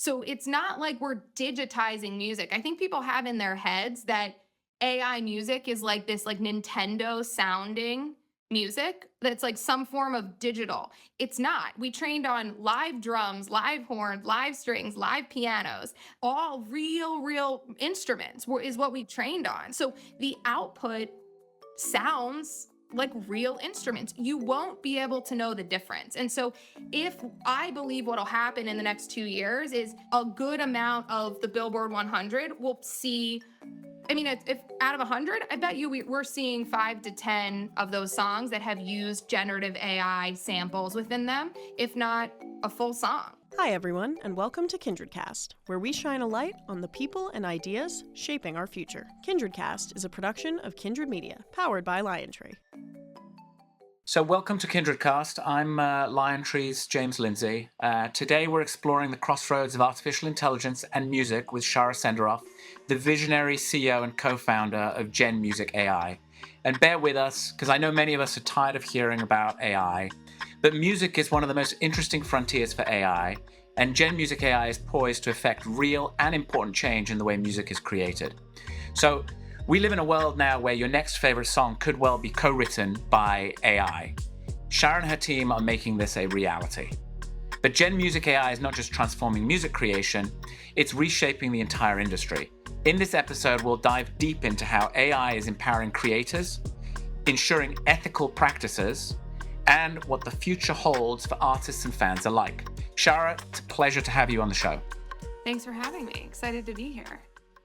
So it's not like we're digitizing music. I think people have in their heads that AI music is like this like Nintendo sounding music that's like some form of digital. It's not. We trained on live drums, live horns, live strings, live pianos, all real instruments is what we trained on. So the output sounds like real instruments. You won't be able to know the difference. And so if I believe what'll happen in the next 2 years is a good amount of the Billboard 100 will see, I mean, if out of 100, I bet you we're seeing 5 to 10 of those songs that have used generative AI samples within them, if not a full song. Hi, everyone, and welcome to KindredCast, where we shine a light on the people and ideas shaping our future. KindredCast is a production of Kindred Media, powered by LionTree. So welcome to KindredCast. I'm LionTree's James Lindsay. Today we're exploring the crossroads of artificial intelligence and music with Shara Senderoff, the visionary CEO and co-founder of Gen Music AI. And bear with us, because I know many of us are tired of hearing about AI, but music is one of the most interesting frontiers for AI, and Gen Music AI is poised to affect real and important change in the way music is created. So we live in a world now where your next favorite song could well be co-written by AI. Shara and her team are making this a reality. But Gen Music AI is not just transforming music creation, it's reshaping the entire industry. In this episode, we'll dive deep into how AI is empowering creators, ensuring ethical practices, and what the future holds for artists and fans alike. Shara, it's a pleasure to have you on the show. Thanks for having me. Excited to be here.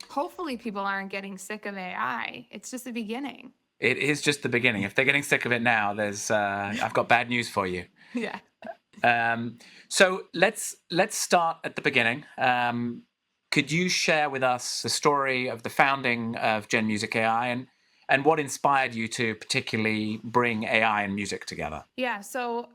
Hopefully people aren't getting sick of AI. It's just the beginning. It is just the beginning. If they're getting sick of it now, I've got bad news for you. Yeah. So let's start at the beginning. Could you share with us the story of the founding of Gen Music AI and what inspired you to particularly bring AI and music together? Yeah, so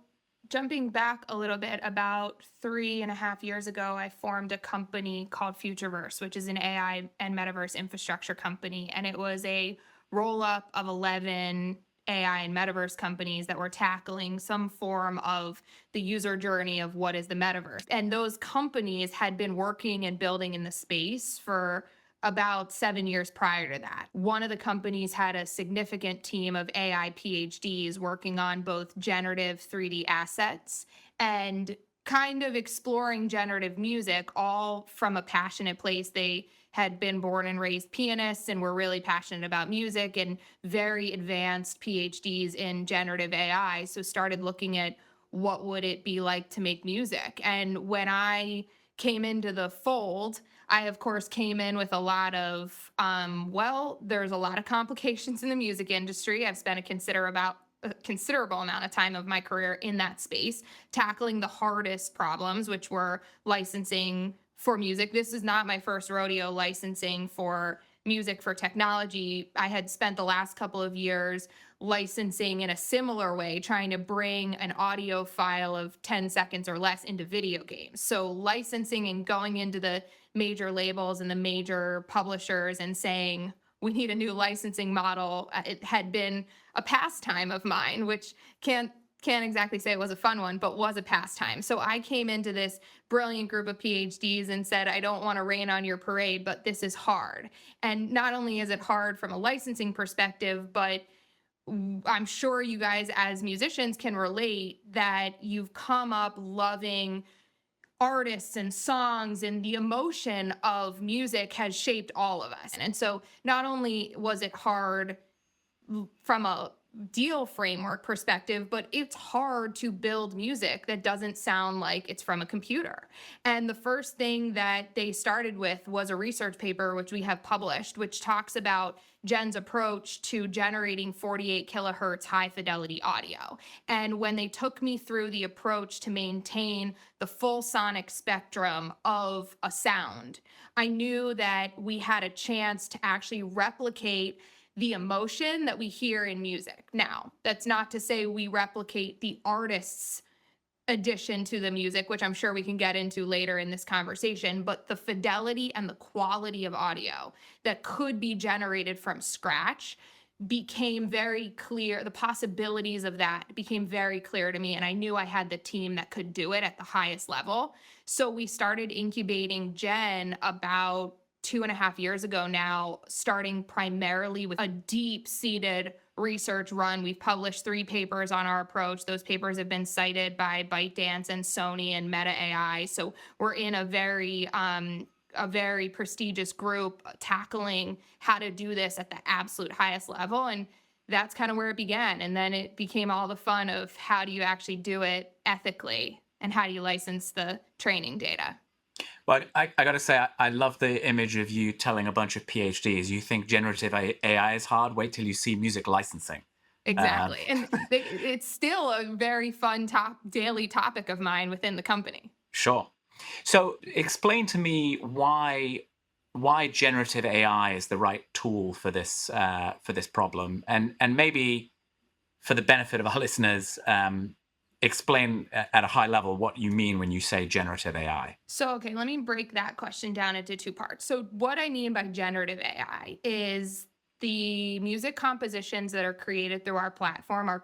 jumping back a little bit, about 3.5 years ago, I formed a company called Futurverse, which is an AI and metaverse infrastructure company. And it was a roll-up of 11 AI and metaverse companies that were tackling some form of the user journey of what is the metaverse. And those companies had been working and building in the space for about 7 years prior to that. One of the companies had a significant team of AI PhDs working on both generative 3D assets and kind of exploring generative music, all from a passionate place. They had been born and raised pianists and were really passionate about music and very advanced PhDs in generative AI. So started looking at what would it be like to make music. And when I came into the fold, I, of course, came in with a lot of, there's a lot of complications in the music industry. I've spent a considerable amount of time of my career in that space, tackling the hardest problems, which were licensing for music. This is not my first rodeo licensing for music for technology. I had spent the last couple of years licensing in a similar way, trying to bring an audio file of 10 seconds or less into video games. So licensing and going into the major labels and the major publishers and saying, we need a new licensing model. It had been a pastime of mine, which can't exactly say it was a fun one, but was a pastime. So I came into this brilliant group of PhDs and said, I don't want to rain on your parade, but this is hard. And not only is it hard from a licensing perspective, but I'm sure you guys as musicians can relate that you've come up loving artists and songs, and the emotion of music has shaped all of us. And so not only was it hard from a deal framework perspective, but it's hard to build music that doesn't sound like it's from a computer. And the first thing that they started with was a research paper, which we have published, which talks about Gen's approach to generating 48 kilohertz high fidelity audio. And when they took me through the approach to maintain the full sonic spectrum of a sound, I knew that we had a chance to actually replicate the emotion that we hear in music. Now, that's not to say we replicate the artist's addition to the music, which I'm sure we can get into later in this conversation, but the fidelity and the quality of audio that could be generated from scratch became very clear. The possibilities of that became very clear to me. And I knew I had the team that could do it at the highest level. So we started incubating Gen about 2.5 years ago now, starting primarily with a deep seated research run. We've published 3 papers on our approach. Those papers have been cited by ByteDance and Sony and Meta AI. So we're in a very prestigious group tackling how to do this at the absolute highest level. And that's kind of where it began. And then it became all the fun of how do you actually do it ethically and how do you license the training data. But I got to say, I love the image of you telling a bunch of PhDs, you think generative AI is hard? Wait till you see music licensing. Exactly. And it's still a very fun daily topic of mine within the company. Sure. So explain to me why generative AI is the right tool for this problem, and maybe for the benefit of our listeners, explain at a high level what you mean when you say generative AI. So, okay, let me break that question down into 2 parts. So what I mean by generative AI is the music compositions that are created through our platform are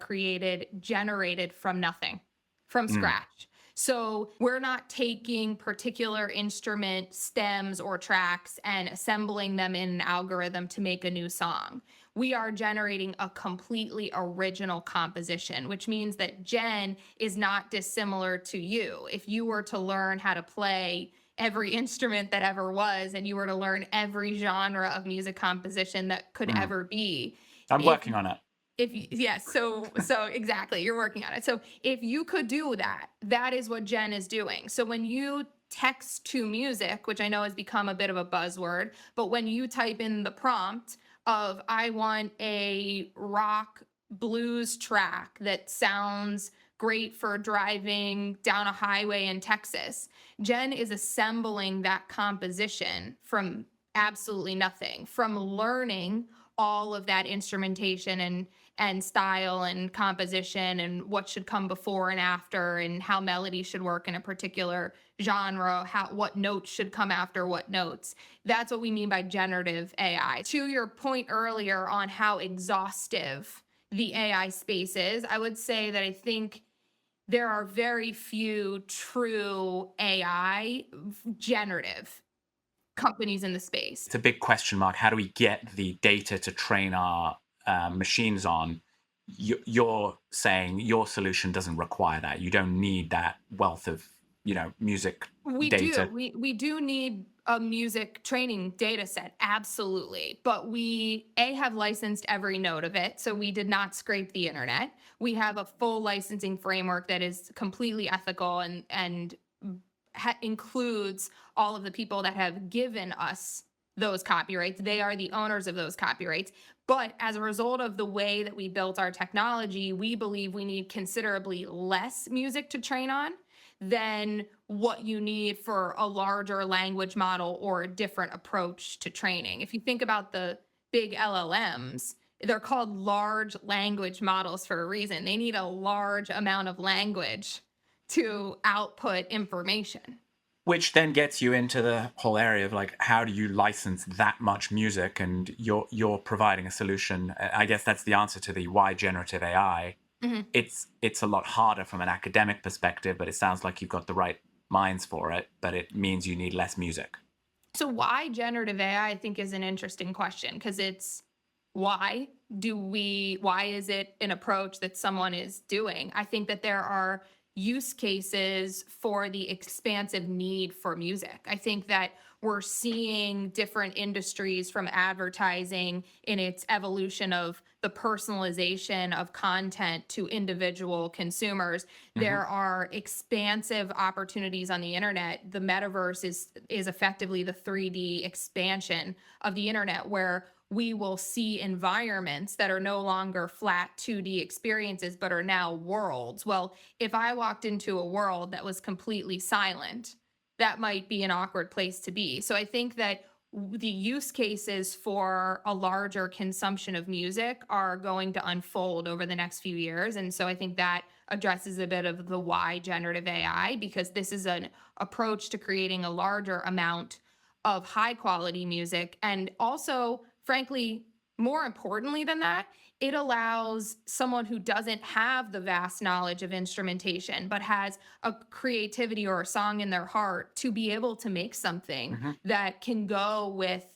generated from nothing, from scratch. So we're not taking particular instrument stems or tracks and assembling them in an algorithm to make a new song. We are generating a completely original composition, which means that Gen is not dissimilar to you. If you were to learn how to play every instrument that ever was, and you were to learn every genre of music composition that could ever be. I'm working on it. So exactly, you're working on it. So if you could do that, that is what Gen is doing. So when you text to music, which I know has become a bit of a buzzword, but when you type in the prompt of I want a rock blues track that sounds great for driving down a highway in Texas, Gen is assembling that composition from absolutely nothing, from learning all of that instrumentation and style and composition and what should come before and after and how melody should work in a particular genre, what notes should come after what notes. That's what we mean by generative AI. To your point earlier on how exhaustive the AI space is, I would say that I think there are very few true AI generative companies in the space. It's a big question mark. How do we get the data to train our machines on? You're saying your solution doesn't require that. You don't need that wealth of music data. We do need a music training data set, absolutely. But we have licensed every note of it, so we did not scrape the internet. We have a full licensing framework that is completely ethical and includes all of the people that have given us those copyrights. They are the owners of those copyrights. But as a result of the way that we built our technology, we believe we need considerably less music to train on than what you need for a larger language model or a different approach to training. If you think about the big LLMs, they're called large language models for a reason. They need a large amount of language to output information. Which then gets you into the whole area of like, how do you license that much music? And you're providing a solution. I guess that's the answer to the why generative AI. Mm-hmm. It's a lot harder from an academic perspective, but it sounds like you've got the right minds for it, but it means you need less music. So why generative AI, I think, is an interesting question, because it's why is it an approach that someone is doing? I think that there are use cases for the expansive need for music. I think that we're seeing different industries, from advertising in its evolution of the personalization of content to individual consumers. Mm-hmm. There are expansive opportunities on the internet. The metaverse is effectively the 3D expansion of the internet, where we will see environments that are no longer flat 2D experiences, but are now worlds. Well, if I walked into a world that was completely silent, that might be an awkward place to be. So I think that the use cases for a larger consumption of music are going to unfold over the next few years. And so I think that addresses a bit of the why generative AI, because this is an approach to creating a larger amount of high quality music, and also, frankly, more importantly than that, it allows someone who doesn't have the vast knowledge of instrumentation, but has a creativity or a song in their heart to be able to make something Hmm. that can go with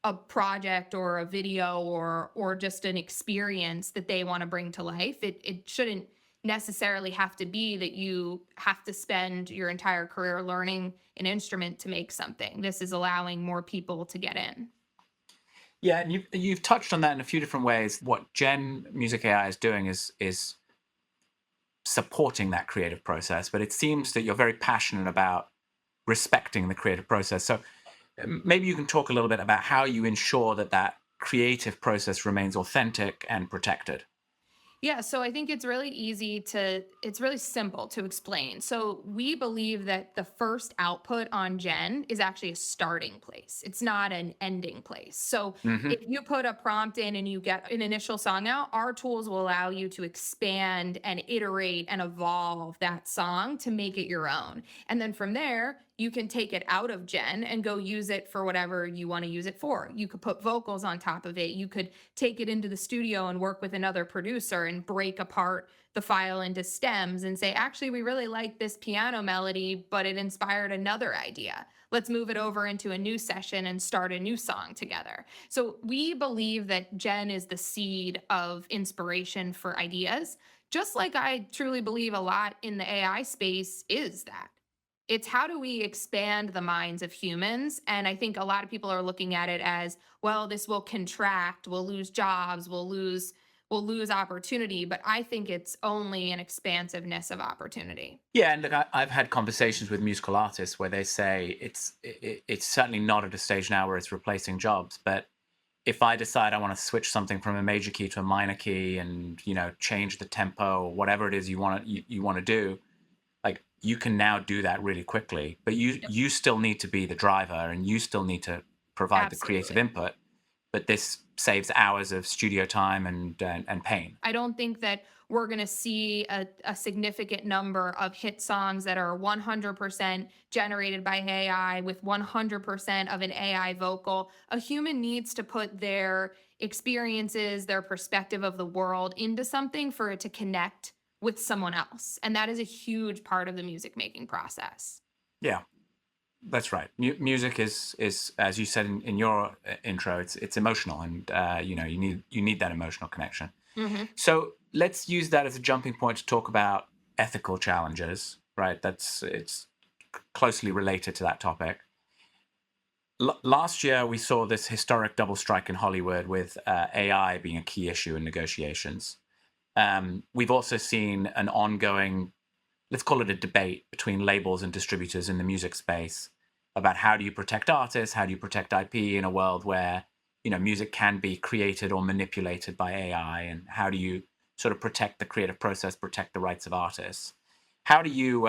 a project or a video or just an experience that they want to bring to life. It shouldn't necessarily have to be that you have to spend your entire career learning an instrument to make something. This is allowing more people to get in. Yeah, and you've touched on that in a few different ways. What Gen Music AI is doing is supporting that creative process, but it seems that you're very passionate about respecting the creative process. So maybe you can talk a little bit about how you ensure that that creative process remains authentic and protected. Yeah, so I think it's really simple to explain. So we believe that the first output on Gen is actually a starting place. It's not an ending place. So Hmm. if you put a prompt in and you get an initial song out, our tools will allow you to expand and iterate and evolve that song to make it your own. And then from there, you can take it out of Gen and go use it for whatever you want to use it for. You could put vocals on top of it. You could take it into the studio and work with another producer and break apart the file into stems and say, actually, we really like this piano melody, but it inspired another idea. Let's move it over into a new session and start a new song together. So we believe that Gen is the seed of inspiration for ideas, just like I truly believe a lot in the AI space is that. It's how do we expand the minds of humans? And I think a lot of people are looking at it as, well, this will contract, we'll lose jobs, we'll lose opportunity, but I think it's only an expansiveness of opportunity. Yeah, and look, I've had conversations with musical artists where they say it's certainly not at a stage now where it's replacing jobs, but if I decide I want to switch something from a major key to a minor key and change the tempo or whatever it is you want to do, like you can now do that really quickly. But you still need to be the driver and you still need to provide the creative Absolutely. input. But this saves hours of studio time and pain. I don't think that we're going to see a significant number of hit songs that are 100% generated by AI with 100% of an AI vocal. A human needs to put their experiences, their perspective of the world into something for it to connect with someone else. And that is a huge part of the music making process. Yeah. That's right. Music is as you said in your intro, it's emotional, and you need that emotional connection. Hmm. So let's use that as a jumping point to talk about ethical challenges. Right. It's closely related to that topic. Last year, we saw this historic double strike in Hollywood with AI being a key issue in negotiations. We've also seen an ongoing, let's call it a debate between labels and distributors in the music space about how do you protect artists, how do you protect IP in a world where music can be created or manipulated by AI, and how do you sort of protect the creative process, protect the rights of artists? How do you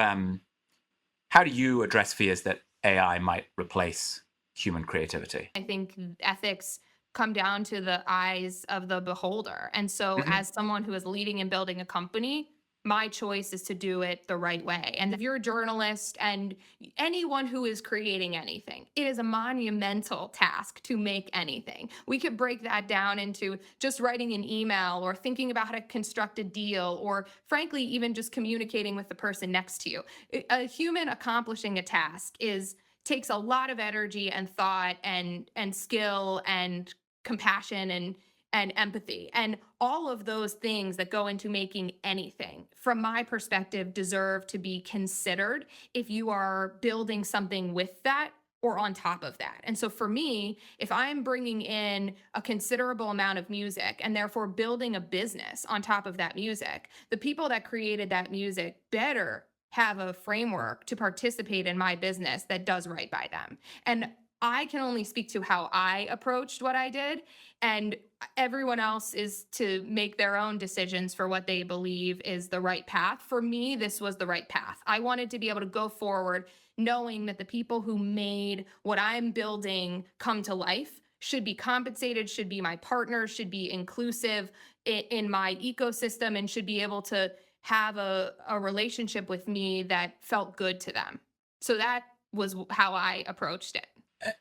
address fears that AI might replace human creativity? I think ethics come down to the eyes of the beholder. And so, Hmm. as someone who is leading and building a company, my choice is to do it the right way. And if you're a journalist and anyone who is creating anything, it is a monumental task to make anything. We could break that down into just writing an email or thinking about how to construct a deal, or frankly, even just communicating with the person next to you. A human accomplishing a task is takes a lot of energy and thought and skill and compassion and empathy, and all of those things that go into making anything, from my perspective, deserve to be considered if you are building something with that or on top of that. And so for me, if I'm bringing in a considerable amount of music and therefore building a business on top of that music, the people that created that music better have a framework to participate in my business that does right by them. And I can only speak to how I approached what I did, and everyone else is to make their own decisions for what they believe is the right path. For me, this was the right path. I wanted to be able to go forward knowing that the people who made what I'm building come to life should be compensated, should be my partners, should be inclusive in my ecosystem, and should be able to have a relationship with me that felt good to them. So that was how I approached it.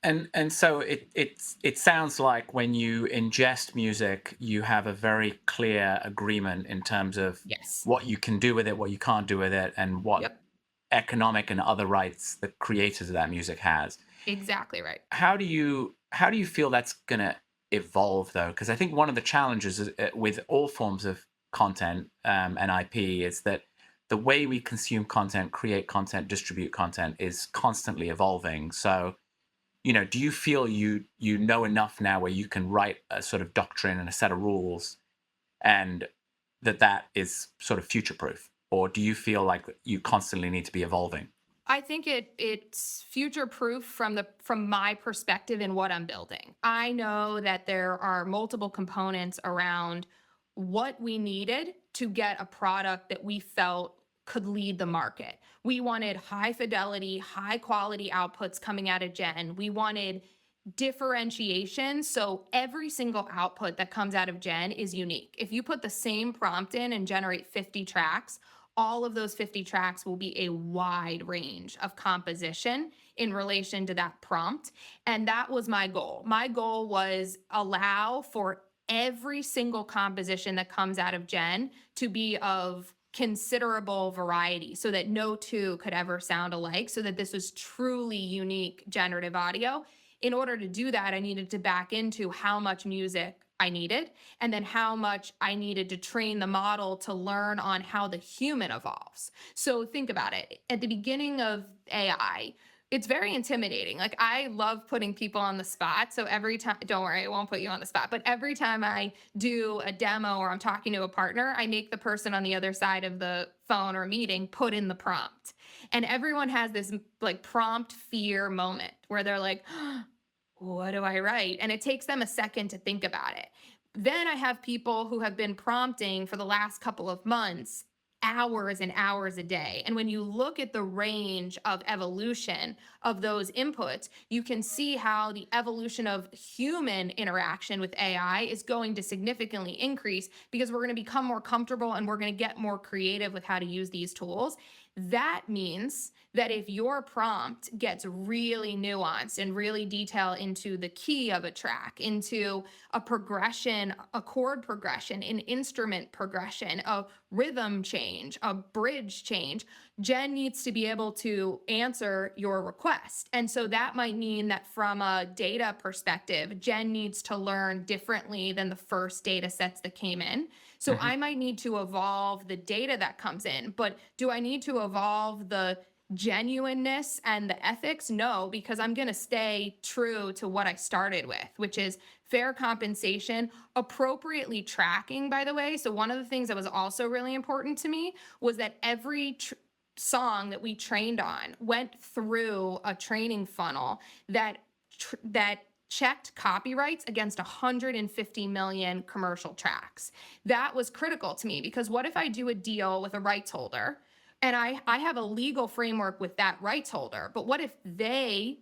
And so it sounds like when you ingest music, you have a very clear agreement in terms of Yes. what you can do with it, what you can't do with it, and what Yep. economic and other rights the creators of that music has. Exactly right. How do you feel that's going to evolve though? Because I think one of the challenges with all forms of content and IP is that the way we consume content, create content, distribute content is constantly evolving. So, do you feel you know enough now where you can write a sort of doctrine and a set of rules, and that is sort of future proof, or do you feel like you constantly need to be evolving? I think it's future proof from my perspective in what I'm building. I know that there are multiple components around what we needed to get a product that we felt could lead the market. We wanted high fidelity, high quality outputs coming out of Gen. We wanted differentiation. So every single output that comes out of Gen is unique. If you put the same prompt in and generate 50 tracks, all of those 50 tracks will be a wide range of composition in relation to that prompt. And that was my goal. My goal was allow for every single composition that comes out of Gen to be of considerable variety so that no two could ever sound alike, so that this was truly unique generative audio. In order to do that, I needed to back into how much music I needed, and then how much I needed to train the model to learn on how the human evolves. So think about it. At the beginning of AI, it's very intimidating. Like, I love putting people on the spot. So every time, don't worry, I won't put you on the spot, but every time I do a demo or I'm talking to a partner, I make the person on the other side of the phone or meeting put in the prompt. And everyone has this like prompt fear moment where they're like, what do I write? And it takes them a second to think about it. Then I have people who have been prompting for the last couple of months, hours and hours a day. And when you look at the range of evolution of those inputs, you can see how the evolution of human interaction with AI is going to significantly increase, because we're going to become more comfortable and we're going to get more creative with how to use these tools. That means that if your prompt gets really nuanced and really detailed into the key of a track, into a progression, a chord progression, an instrument progression, a rhythm change, a bridge change, Jen needs to be able to answer your request. And so that might mean that from a data perspective, Jen needs to learn differently than the first data sets that came in. So Hmm. I might need to evolve the data that comes in, but do I need to evolve the genuineness and the ethics? No, because I'm going to stay true to what I started with, which is fair compensation, appropriately tracking, by the way. So one of the things that was also really important to me was that every song that we trained on went through a training funnel that checked copyrights against 150 million commercial tracks. That was critical to me, because what if I do a deal with a rights holder and I have a legal framework with that rights holder, but what if they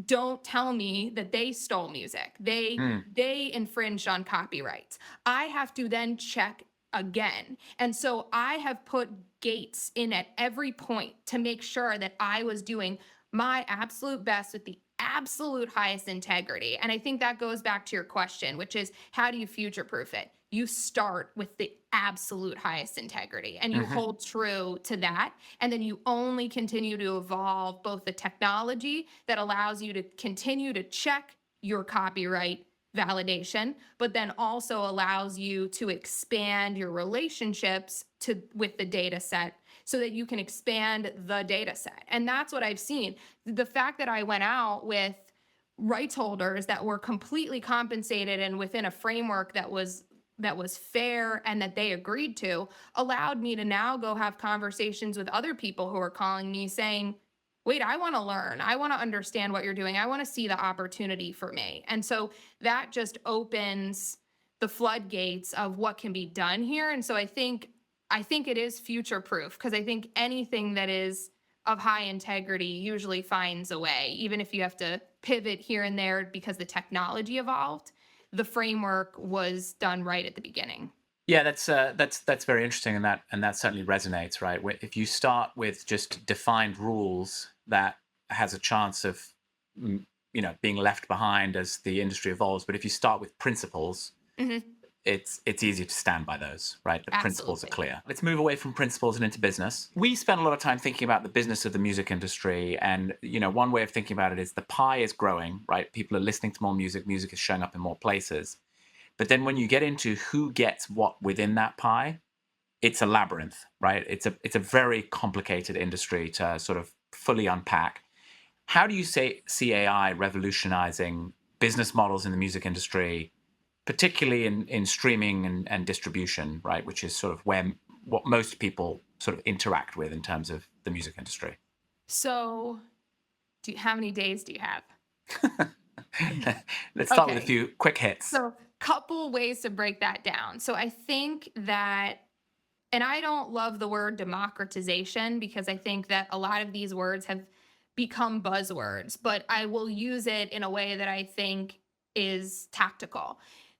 don't tell me that they stole music? They infringed on copyrights. I have to then check again. And so I have put gates in at every point to make sure that I was doing my absolute best with the absolute highest integrity. And I think that goes back to your question, which is, how do you future proof it? You start with the absolute highest integrity and you Hmm. hold true to that. And then you only continue to evolve both the technology that allows you to continue to check your copyright validation, but then also allows you to expand your relationships with the data set, so that you can expand the data set. And that's what I've seen. The fact that I went out with rights holders that were completely compensated and within a framework that was fair and that they agreed to, allowed me to now go have conversations with other people who are calling me saying, wait, I want to learn. I want to understand what you're doing. I want to see the opportunity for me. And so that just opens the floodgates of what can be done here. And so I think it is future proof, because I think anything that is of high integrity usually finds a way, even if you have to pivot here and there because the technology evolved. The framework was done right at the beginning. Yeah, that's very interesting, and that certainly resonates, right? If you start with just defined rules, that has a chance of being left behind as the industry evolves. But if you start with principles, Hmm. it's easy to stand by those, right? The principles are Absolutely. clear. Let's move away from principles and into business. We spend a lot of time thinking about the business of the music industry. And, one way of thinking about it is the pie is growing, right? People are listening to more music. Music is showing up in more places. But then when you get into who gets what within that pie, it's a labyrinth, right? It's a very complicated industry to sort of fully unpack. How do you see AI revolutionizing business models in the music industry, particularly in streaming and distribution, right? Which is sort of what most people sort of interact with in terms of the music industry. So, how many days do you have? Let's start with a Okay. few quick hits. So, couple ways to break that down. So, I think that, and I don't love the word democratization because I think that a lot of these words have become buzzwords, but I will use it in a way that I think is tactical.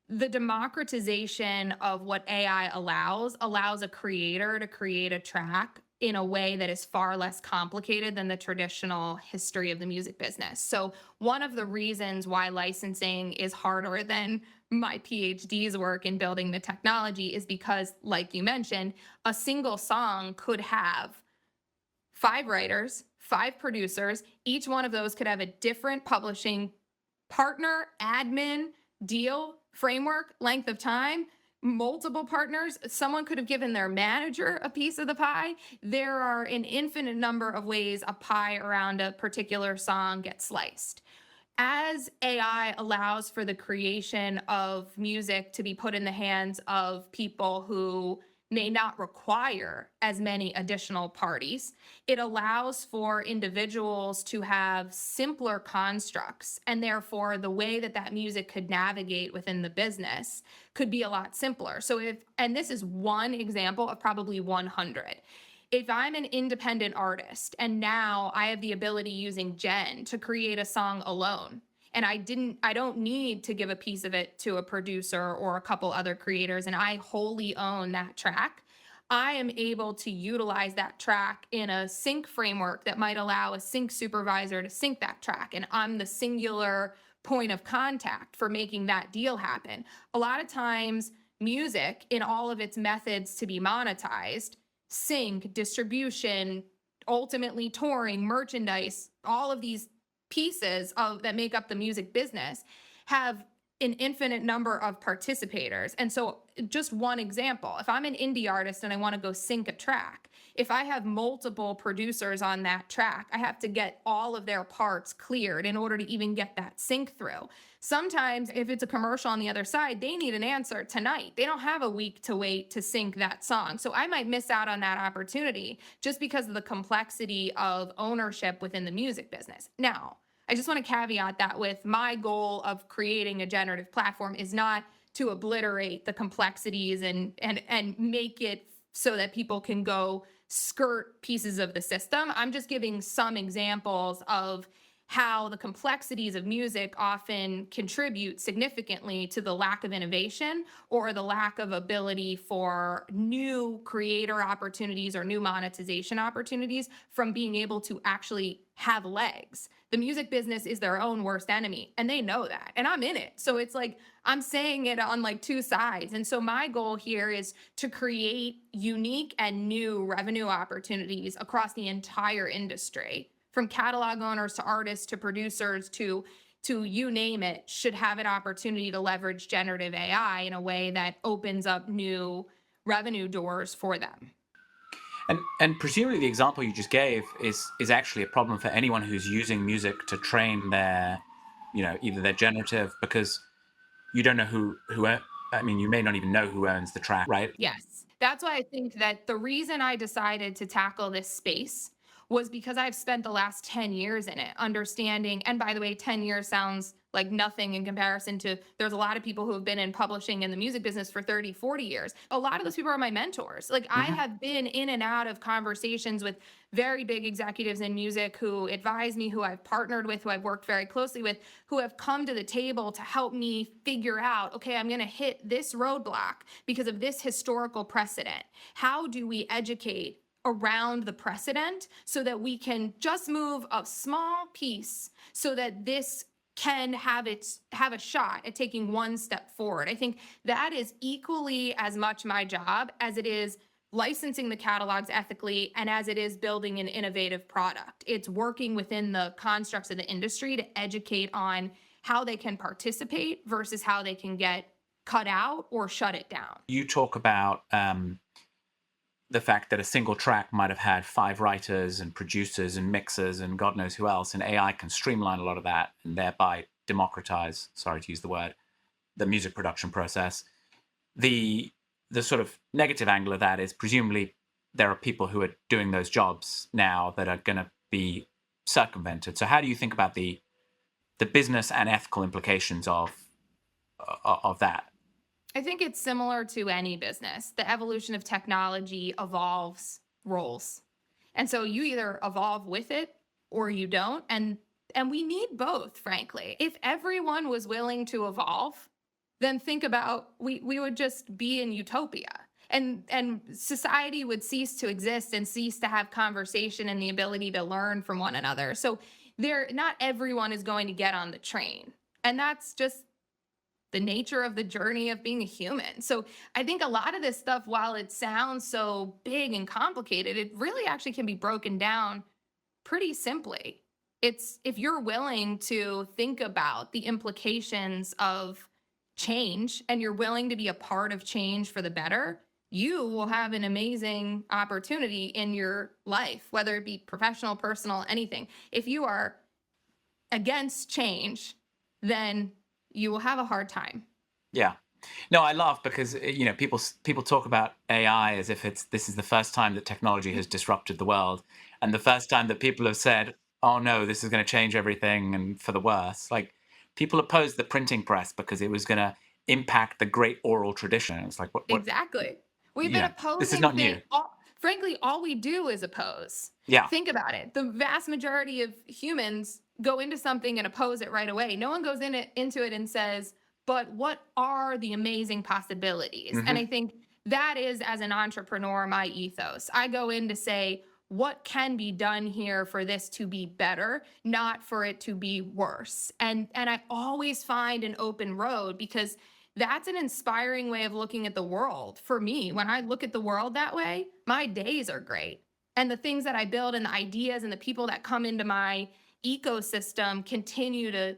The democratization of what AI allows a creator to create a track in a way that is far less complicated than the traditional history of the music business. So, one of the reasons why licensing is harder than my PhD's work in building the technology is because, like you mentioned, a single song could have 5 writers, 5 producers. Each one of those could have a different publishing partner, admin, deal, framework, length of time, multiple partners. Someone could have given their manager a piece of the pie. There are an infinite number of ways a pie around a particular song gets sliced. As AI allows for the creation of music to be put in the hands of people who may not require as many additional parties, it allows for individuals to have simpler constructs. And therefore, the way that that music could navigate within the business could be a lot simpler. And this is one example of probably 100. If I'm an independent artist and now I have the ability using Gen to create a song alone, and I don't need to give a piece of it to a producer or a couple other creators, and I wholly own that track, I am able to utilize that track in a sync framework that might allow a sync supervisor to sync that track. And I'm the singular point of contact for making that deal happen. A lot of times, music in all of its methods to be monetized, sync, distribution, ultimately touring, merchandise, all of these pieces that make up the music business have an infinite number of participators. And so, just one example, if I'm an indie artist and I want to go sync a track, if I have multiple producers on that track, I have to get all of their parts cleared in order to even get that sync through. Sometimes, if it's a commercial on the other side, they need an answer tonight. They don't have a week to wait to sync that song. So, I might miss out on that opportunity just because of the complexity of ownership within the music business. Now, I just want to caveat that with my goal of creating a generative platform is not to obliterate the complexities and make it so that people can go skirt pieces of the system. I'm just giving some examples of how the complexities of music often contribute significantly to the lack of innovation or the lack of ability for new creator opportunities or new monetization opportunities from being able to actually have legs. The music business is their own worst enemy, and they know that. And I'm in it. So it's like I'm saying it on like two sides. And so my goal here is to create unique and new revenue opportunities across the entire industry, from catalog owners to artists to producers to you name it, should have an opportunity to leverage generative AI in a way that opens up new revenue doors for them. And presumably the example you just gave is actually a problem for anyone who's using music to train their, either their generative, because you don't know you may not even know who owns the track, right? Yes. That's why I think that the reason I decided to tackle this space was because I've spent the last 10 years in it, understanding. And by the way, 10 years sounds like nothing in comparison to there's a lot of people who have been in publishing in the music business for 30, 40 years. A lot of those people are my mentors. Like I have been in and out of conversations with very big executives in music who advise me, who I've partnered with, who I've worked very closely with, who have come to the table to help me figure out, okay, I'm going to hit this roadblock because of this historical precedent. How do we educate around the precedent so that we can just move a small piece so that this can have a shot at taking one step forward. I think that is equally as much my job as it is licensing the catalogs ethically and as it is building an innovative product. It's working within the constructs of the industry to educate on how they can participate versus how they can get cut out or shut it down. You talk about the fact that a single track might have had 5 writers and producers and mixers and God knows who else, and AI can streamline a lot of that and thereby democratize, sorry to use the word, the music production process. The sort of negative angle of that is presumably there are people who are doing those jobs now that are going to be circumvented. So how do you think about the business and ethical implications of that? I think it's similar to any business. The evolution of technology evolves roles. And so you either evolve with it or you don't. And we need both, frankly. If everyone was willing to evolve, then think about we would just be in utopia. And society would cease to exist and cease to have conversation and the ability to learn from one another. So not everyone is going to get on the train. And that's just the nature of the journey of being a human. So I think a lot of this stuff, while it sounds so big and complicated, it really actually can be broken down pretty simply. It's if you're willing to think about the implications of change and you're willing to be a part of change for the better, you will have an amazing opportunity in your life, whether it be professional, personal, anything. If you are against change, then you will have a hard time. Yeah. No, I laugh because people talk about AI as if this is the first time that technology has disrupted the world, and the first time that people have said, "Oh no, this is going to change everything and for the worse." Like people opposed the printing press because it was going to impact the great oral tradition. It's like what? Exactly. We've been opposing this is not new. Frankly, all we do is oppose. Yeah. Think about it. The vast majority of humans go into something and oppose it right away. No one goes into it and says, but what are the amazing possibilities? Mm-hmm. And I think that is, as an entrepreneur, my ethos. I go in to say, what can be done here for this to be better, not for it to be worse. And I always find an open road because that's an inspiring way of looking at the world. For me, when I look at the world that way, my days are great. And the things that I build and the ideas and the people that come into my ecosystem continue to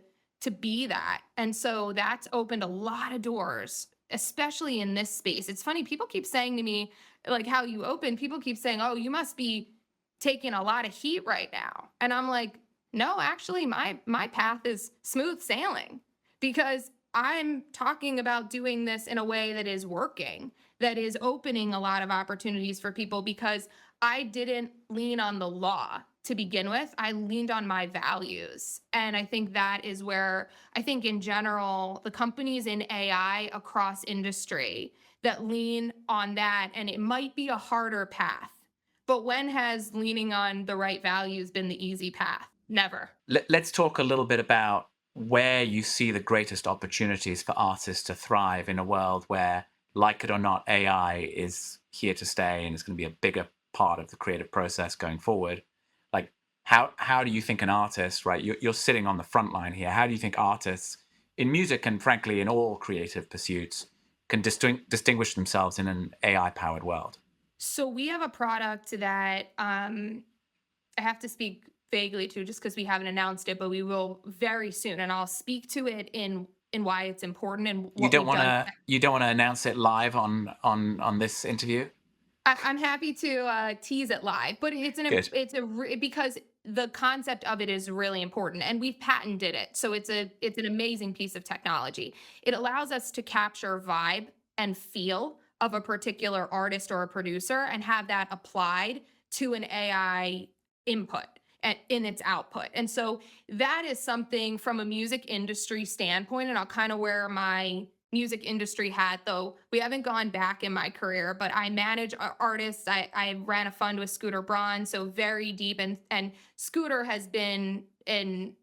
be that. And so that's opened a lot of doors, especially in this space. It's funny, people keep saying to me, like how you open, people keep saying, oh, you must be taking a lot of heat right now. And I'm like, no, actually, my path is smooth sailing because I'm talking about doing this in a way that is working, that is opening a lot of opportunities for people because I didn't lean on the law to begin with. I leaned on my values. And I think that is where I think in general, the companies in AI across industry that lean on that, and it might be a harder path, but when has leaning on the right values been the easy path? Never. Let's talk a little bit about where you see the greatest opportunities for artists to thrive in a world where, like it or not, AI is here to stay and is going to be a bigger part of the creative process going forward. Like, how do you think an artist, right? You're sitting on the front line here. How do you think artists in music and frankly in all creative pursuits can distinguish themselves in an AI-powered world? So we have a product that I have to speak vaguely to just because we haven't announced it, but we will very soon, and I'll speak to it in why it's important and what you don't want to announce it live on this interview. I'm happy to tease it live, but because the concept of it is really important, and we've patented it, so it's an amazing piece of technology. It allows us to capture vibe and feel of a particular artist or a producer and have that applied to an AI input in its output. And so that is something from a music industry standpoint, and I'll kind of wear my music industry hat, though we haven't gone back in my career, but I manage artists. I ran a fund with Scooter Braun, so very deep. And Scooter has been an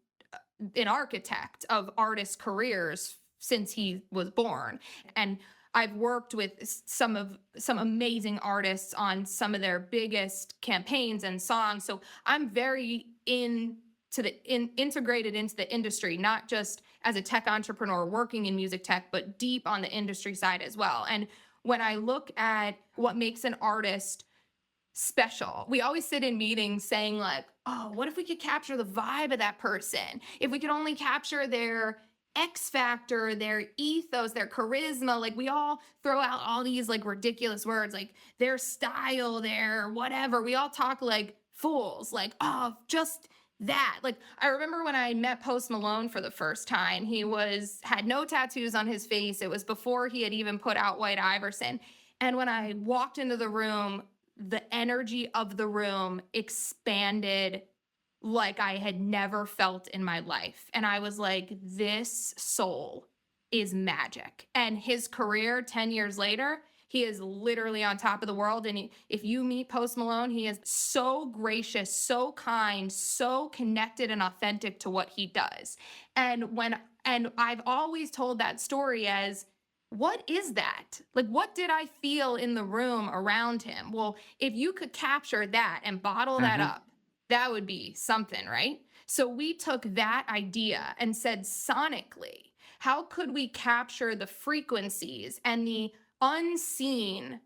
architect of artists' careers since he was born. And I've worked with some amazing artists on some of their biggest campaigns and songs. So I'm very into integrated into the industry, not just as a tech entrepreneur working in music tech, but deep on the industry side as well. And when I look at what makes an artist special, we always sit in meetings saying like, oh, what if we could capture the vibe of that person? If we could only capture their X factor, their ethos, their charisma, like we all throw out all these like ridiculous words, like their style, their whatever. We all talk like fools, like, oh, just that. Like I remember when I met Post Malone for the first time, he had no tattoos on his face. It was before he had even put out White Iverson. And when I walked into the room, the energy of the room expanded like I had never felt in my life. And I was like, this soul is magic. And his career 10 years later, he is literally on top of the world. And if you meet Post Malone, he is so gracious, so kind, so connected and authentic to what he does. And I've always told that story as, what is that? Like, what did I feel in the room around him? Well, if you could capture that and bottle that up, that would be something, right? So we took that idea and said, sonically, how could we capture the frequencies and the unseen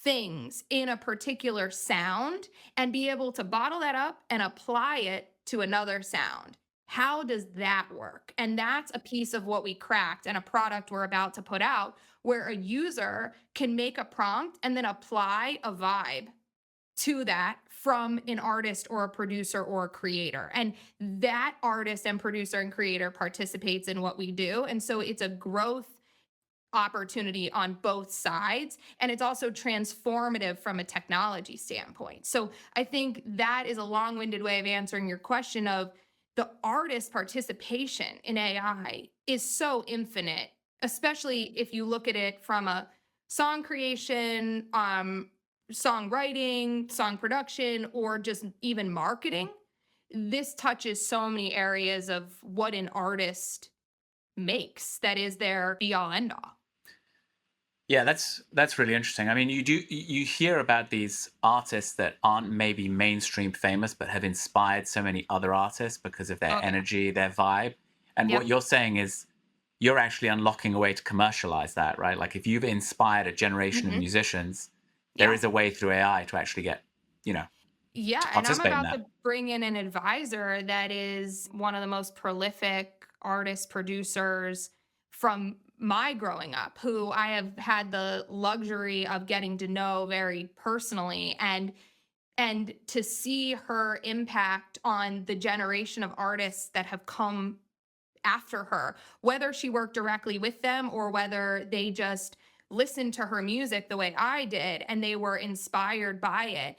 things in a particular sound and be able to bottle that up and apply it to another sound? How does that work? And that's a piece of what we cracked and a product we're about to put out, where a user can make a prompt and then apply a vibe to that from an artist or a producer or a creator. And that artist and producer and creator participates in what we do. And so it's a growth opportunity on both sides. And it's also transformative from a technology standpoint. So I think that is a long-winded way of answering your question of the artist participation in AI is so infinite, especially if you look at it from a song creation, songwriting, song production, or just even marketing. This touches so many areas of what an artist makes that is their be all end all. Yeah, that's really interesting. I mean, you hear about these artists that aren't maybe mainstream famous, but have inspired so many other artists because of their energy, their vibe. And what you're saying is you're actually unlocking a way to commercialize that, right? Like if you've inspired a generation of musicians, there is a way through AI to actually get, to And I'm participate in about that. to bring in an advisor that is one of the most prolific artists, producers from my growing up, who I have had the luxury of getting to know very personally, and to see her impact on the generation of artists that have come after her, whether she worked directly with them or whether they just listened to her music the way I did and they were inspired by it.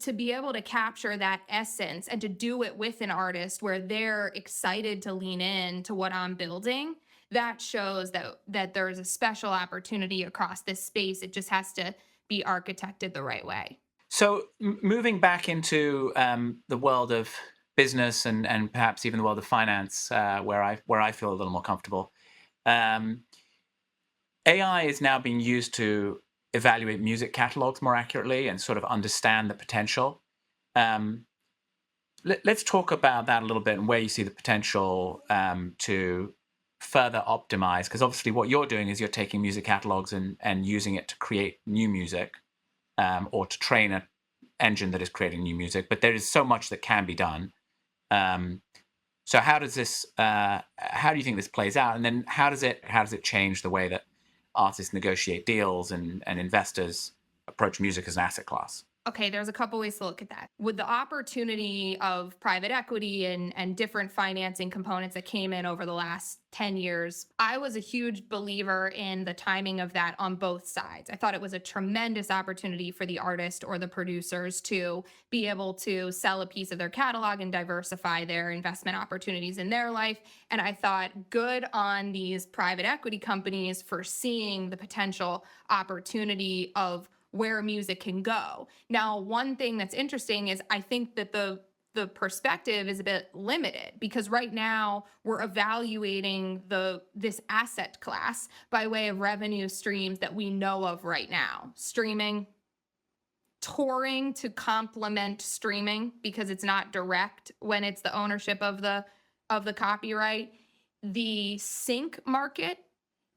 To be able to capture that essence and to do it with an artist where they're excited to lean in to what I'm building, that shows that there's a special opportunity across this space. It just has to be architected the right way. So moving back into the world of business and perhaps even the world of finance, where I feel a little more comfortable, AI is now being used to evaluate music catalogs more accurately and sort of understand the potential. Um, let's talk about that a little bit and where you see the potential to further optimize, because obviously what you're doing is you're taking music catalogs and using it to create new music, or to train an engine that is creating new music. But there is so much that can be done. So how do you think this plays out? And then how does it change the way that artists negotiate deals and investors approach music as an asset class? Okay, there's a couple ways to look at that. With the opportunity of private equity and different financing components that came in over the last 10 years, I was a huge believer in the timing of that on both sides. I thought it was a tremendous opportunity for the artist or the producers to be able to sell a piece of their catalog and diversify their investment opportunities in their life. And I thought good on these private equity companies for seeing the potential opportunity of where music can go. Now, one thing that's interesting is I think that the perspective is a bit limited, because right now we're evaluating this asset class by way of revenue streams that we know of right now. Streaming, touring to complement streaming because it's not direct when it's the ownership of the copyright, the sync market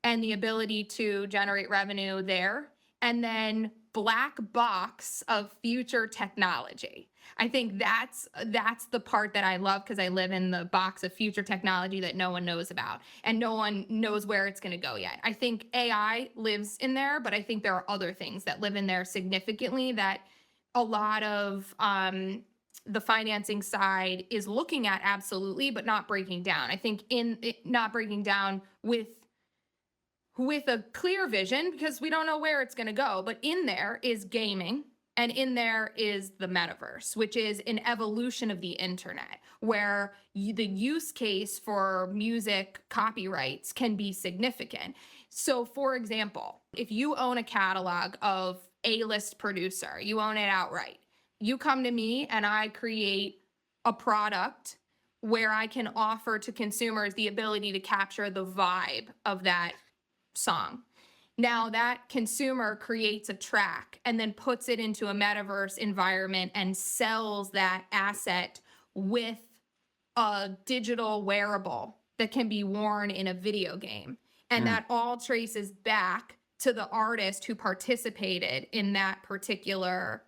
and the ability to generate revenue there, and then black box of future technology. I think that's the part that I love, because I live in the box of future technology that no one knows about and no one knows where it's going to go yet. I think AI lives in there, but I think there are other things that live in there significantly that a lot of the financing side is looking at, absolutely, but not breaking down. I think not breaking down with a clear vision, because we don't know where it's going to go. But in there is gaming, and in there is the metaverse, which is an evolution of the internet, where the use case for music copyrights can be significant. So, for example, if you own a catalog of A-list producer, you own it outright. You come to me and I create a product where I can offer to consumers the ability to capture the vibe of that song. Now that consumer creates a track and then puts it into a metaverse environment and sells that asset with a digital wearable that can be worn in a video game. And that all traces back to the artist who participated in that particular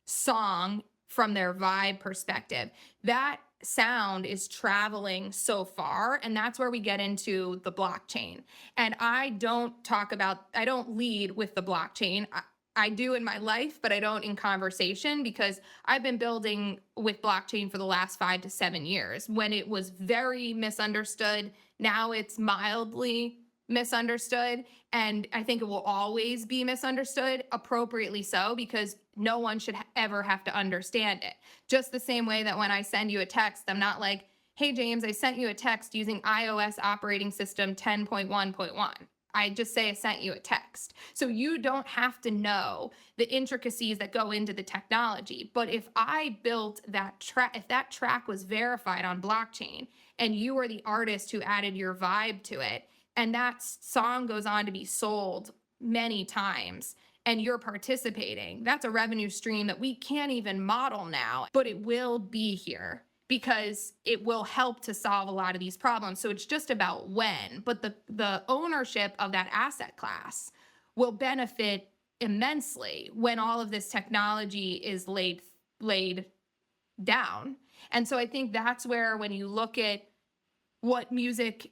song from their vibe perspective. That sound is traveling so far, and that's where we get into the blockchain. And I don't lead with the blockchain. I do in my life, but I don't in conversation, because I've been building with blockchain for the last 5 to 7 years. When it was very misunderstood, now it's mildly misunderstood, and I think it will always be misunderstood, appropriately so, because no one should ever have to understand it. Just the same way that when I send you a text, I'm not like, hey James, I sent you a text using iOS operating system 10.1.1. I just say I sent you a text. So you don't have to know the intricacies that go into the technology. But if I built that track, if that track was verified on blockchain and you were the artist who added your vibe to it, and that song goes on to be sold many times, and you're participating, that's a revenue stream that we can't even model now, but it will be here because it will help to solve a lot of these problems. So it's just about when, but the ownership of that asset class will benefit immensely when all of this technology is laid down. And so I think that's where, when you look at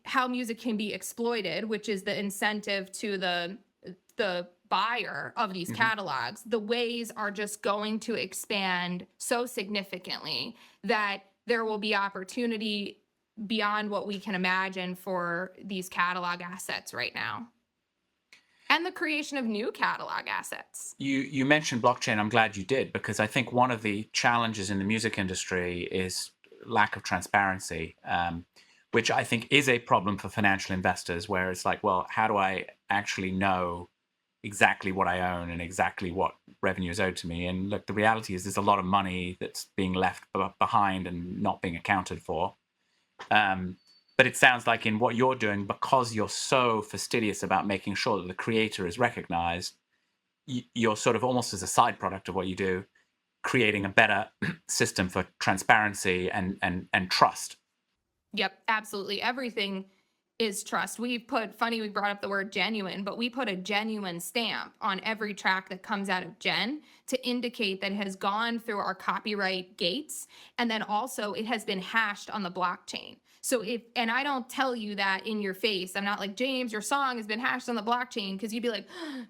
how music can be exploited, which is the incentive to the buyer of these catalogs, the ways are just going to expand so significantly that there will be opportunity beyond what we can imagine for these catalog assets right now. And the creation of new catalog assets. You mentioned blockchain. I'm glad you did, because I think one of the challenges in the music industry is lack of transparency, which I think is a problem for financial investors, where it's like, well, how do I actually know exactly what I own and exactly what revenue is owed to me? And look, the reality is there's a lot of money that's being left behind and not being accounted for. But it sounds like in what you're doing, because you're so fastidious about making sure that the creator is recognized, you're sort of almost as a side product of what you do, creating a better system for transparency and trust. Yep, absolutely. Everything is trust. We brought up the word genuine, but we put a genuine stamp on every track that comes out of Gen to indicate that it has gone through our copyright gates, and then also it has been hashed on the blockchain. So and I don't tell you that in your face. I'm not like, James, your song has been hashed on the blockchain, because you'd be like,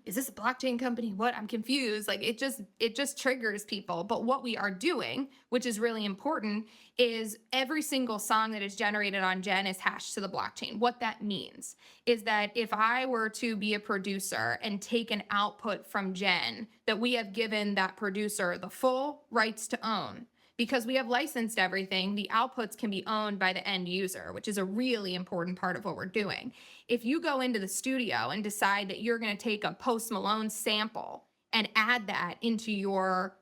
is this a blockchain company? What? I'm confused. Like, it just triggers people. But what we are doing, which is really important, is every single song that is generated on Gen is hashed to the blockchain. What that means is that if I were to be a producer and take an output from Gen, that we have given that producer the full rights to own. Because we have licensed everything, the outputs can be owned by the end user, which is a really important part of what we're doing. If you go into the studio and decide that you're going to take a Post Malone sample and add that into your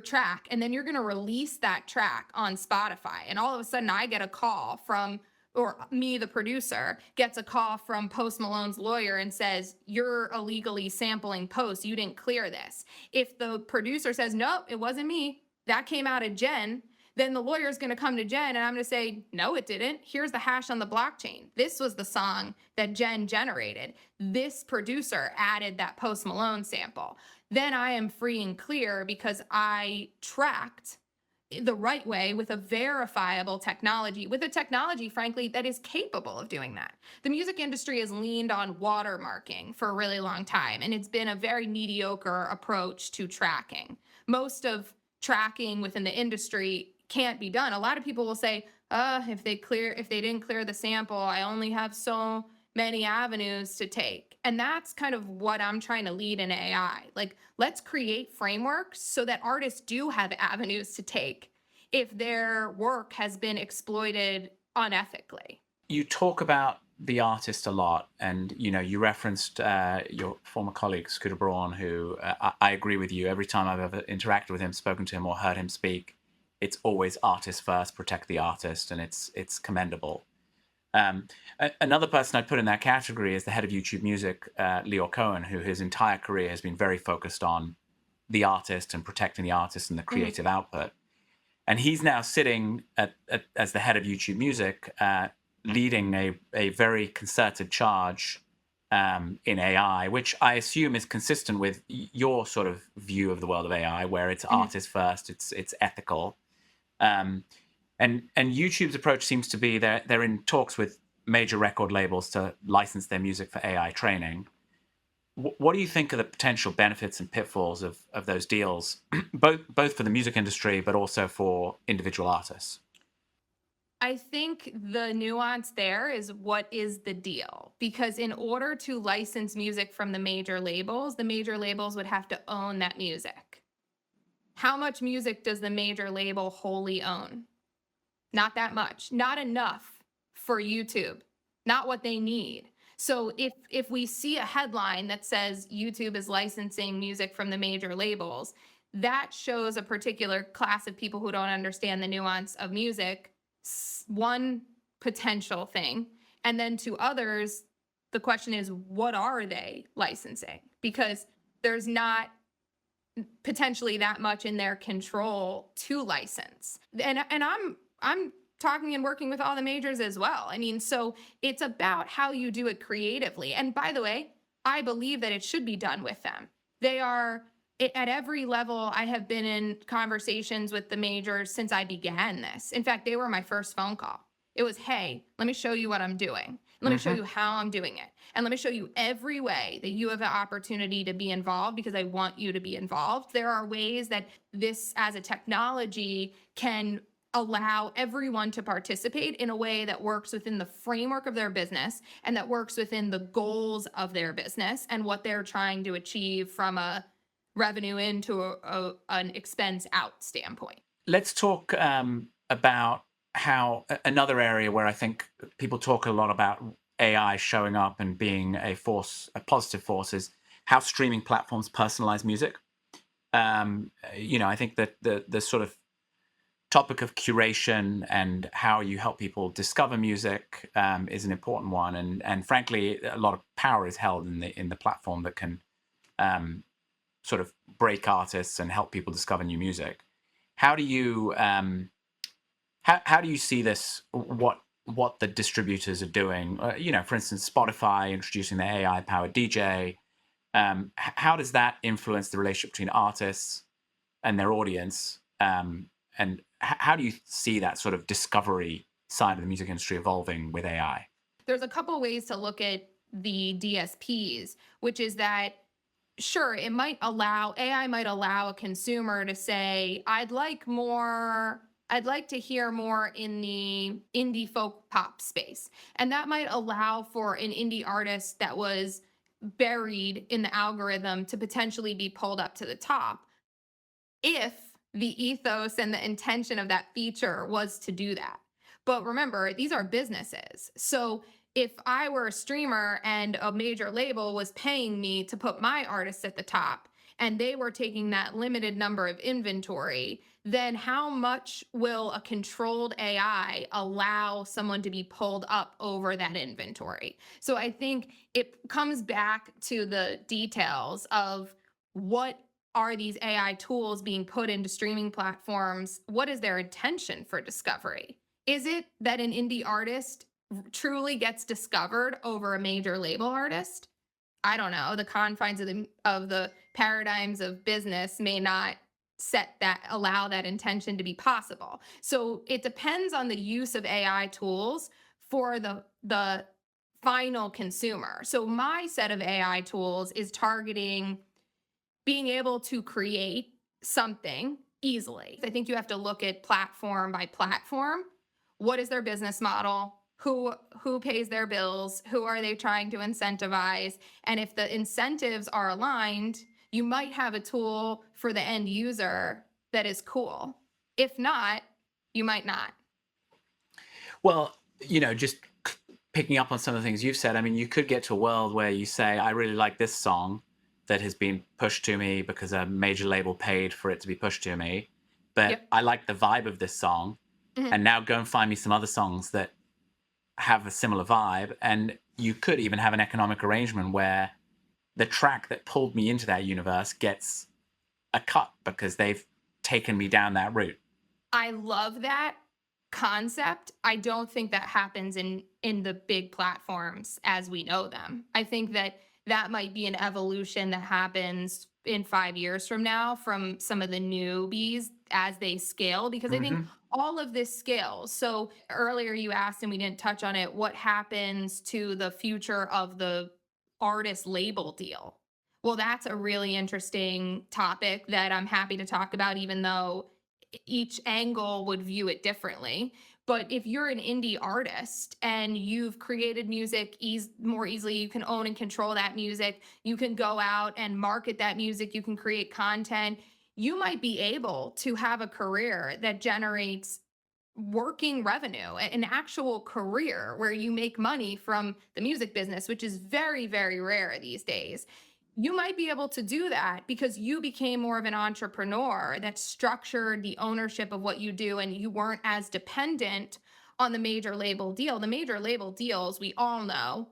track, and then you're going to release that track on Spotify, and all of a sudden I get a call from or me, the producer, gets a call from Post Malone's lawyer and says, you're illegally sampling Post, you didn't clear this. If the producer says, nope, it wasn't me, that came out of Jen, then the lawyer is going to come to Jen and I'm going to say, no, it didn't. Here's the hash on the blockchain. This was the song that Jen generated. This producer added that Post Malone sample. Then I am free and clear because I tracked the right way with a verifiable technology, with a technology, frankly, that is capable of doing that. The music industry has leaned on watermarking for a really long time, and it's been a very mediocre approach to tracking. Most of tracking within the industry can't be done. A lot of people will say, if they didn't clear the sample, I only have so many avenues to take. And that's kind of what I'm trying to lead in AI. Like, let's create frameworks so that artists do have avenues to take if their work has been exploited unethically. You talk about the artist a lot, and you referenced your former colleague Scooter Braun, who I agree with you. Every time I've ever interacted with him, spoken to him, or heard him speak, it's always artist first, protect the artist, and it's commendable. Another person I'd put in that category is the head of YouTube Music, Leo Cohen, who his entire career has been very focused on the artist and protecting the artist and the creative output. And he's now sitting as the head of YouTube Music, leading a very concerted charge in AI, which I assume is consistent with your sort of view of the world of AI, where it's artist first, it's ethical. And YouTube's approach seems to be they're in talks with major record labels to license their music for AI training. What do you think are the potential benefits and pitfalls of those deals, both for the music industry, but also for individual artists? I think the nuance there is what is the deal? Because in order to license music from the major labels would have to own that music. How much music does the major label wholly own? Not that much. Not enough for YouTube. Not what they need. So if we see a headline that says YouTube is licensing music from the major labels, that shows a particular class of people who don't understand the nuance of music, one potential thing. And then to others, the question is, what are they licensing? Because there's not potentially that much in their control to license. And I'm talking and working with all the majors as well. I mean, so it's about how you do it creatively. And by the way, I believe that it should be done with them. They are at every level. I have been in conversations with the majors since I began this. In fact, they were my first phone call. It was, hey, let me show you what I'm doing. Let me show you how I'm doing it. And let me show you every way that you have an opportunity to be involved because I want you to be involved. There are ways that this as a technology can allow everyone to participate in a way that works within the framework of their business and that works within the goals of their business and what they're trying to achieve from a revenue into an expense out standpoint. Let's talk about how another area where I think people talk a lot about AI showing up and being a positive force, is how streaming platforms personalize music. I think that the sort of topic of curation and how you help people discover music is an important one, and frankly, a lot of power is held in the platform that can sort of break artists and help people discover new music. How do you how do you see this? What the distributors are doing? For instance, Spotify introducing the AI-powered DJ. How does that influence the relationship between artists and their audience? And how do you see that sort of discovery side of the music industry evolving with AI? There's a couple ways to look at the DSPs, which is that, sure, AI might allow a consumer to say, I'd like to hear more in the indie folk pop space. And that might allow for an indie artist that was buried in the algorithm to potentially be pulled up to the top, if the ethos and the intention of that feature was to do that. But remember, these are businesses. So if I were a streamer and a major label was paying me to put my artists at the top, and they were taking that limited number of inventory, then how much will a controlled AI allow someone to be pulled up over that inventory? So I think it comes back to the details of what are these AI tools being put into streaming platforms? What is their intention for discovery? Is it that an indie artist truly gets discovered over a major label artist? I don't know. The confines of the paradigms of business may not allow that intention to be possible. So it depends on the use of AI tools for the final consumer. So my set of AI tools is targeting being able to create something easily. I think you have to look at platform by platform. What is their business model? Who pays their bills? Who are they trying to incentivize? And if the incentives are aligned, you might have a tool for the end user that is cool. If not, you might not. Well, just picking up on some of the things you've said, I mean, you could get to a world where you say, I really like this song that has been pushed to me because a major label paid for it to be pushed to me, but Yep. I like the vibe of this song. Mhm. And now go and find me some other songs that have a similar vibe. And you could even have an economic arrangement where the track that pulled me into that universe gets a cut because they've taken me down that route. I love that concept. I don't think that happens in the big platforms as we know them. I think that might be an evolution that happens in 5 years from now from some of the newbies as they scale, because I think all of this scales. So earlier you asked, and we didn't touch on it, what happens to the future of the artist label deal? Well, that's a really interesting topic that I'm happy to talk about, even though each angle would view it differently. But if you're an indie artist and you've created music more easily, you can own and control that music, you can go out and market that music, you can create content, you might be able to have a career that generates working revenue, an actual career where you make money from the music business, which is very, very rare these days. You might be able to do that because you became more of an entrepreneur that structured the ownership of what you do, and you weren't as dependent on the major label deal. The major label deals, we all know,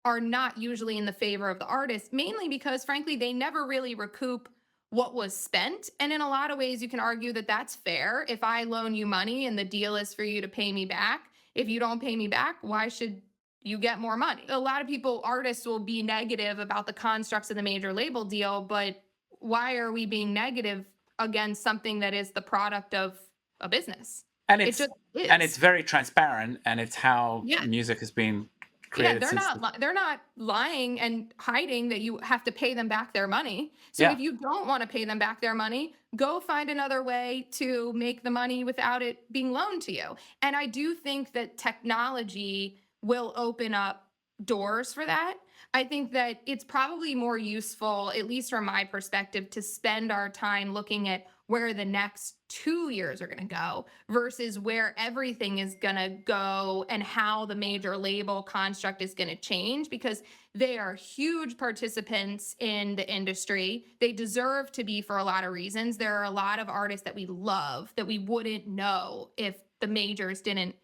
are not usually in the favor of the artist, mainly because, frankly, they never really recoup what was spent. And in a lot of ways, you can argue that that's fair. If I loan you money and the deal is for you to pay me back, if you don't pay me back, why should you get more money? A lot of people, artists, will be negative about the constructs of the major label deal, but why are we being negative against something that is the product of a business? And It it's just is. and it's very transparent, and it's how Yeah. music has been Yeah, created they're since they're not lying and hiding that you have to pay them back their money. So yeah. if you don't want to pay them back their money, go find another way to make the money without it being loaned to you. And I do think that technology will open up doors for that. I think that it's probably more useful, at least from my perspective, to spend our time looking at where the next 2 years are going to go versus where everything is going to go and how the major label construct is going to change, because they are huge participants in the industry. They deserve to be for a lot of reasons. There are a lot of artists that we love that we wouldn't know if the majors didn't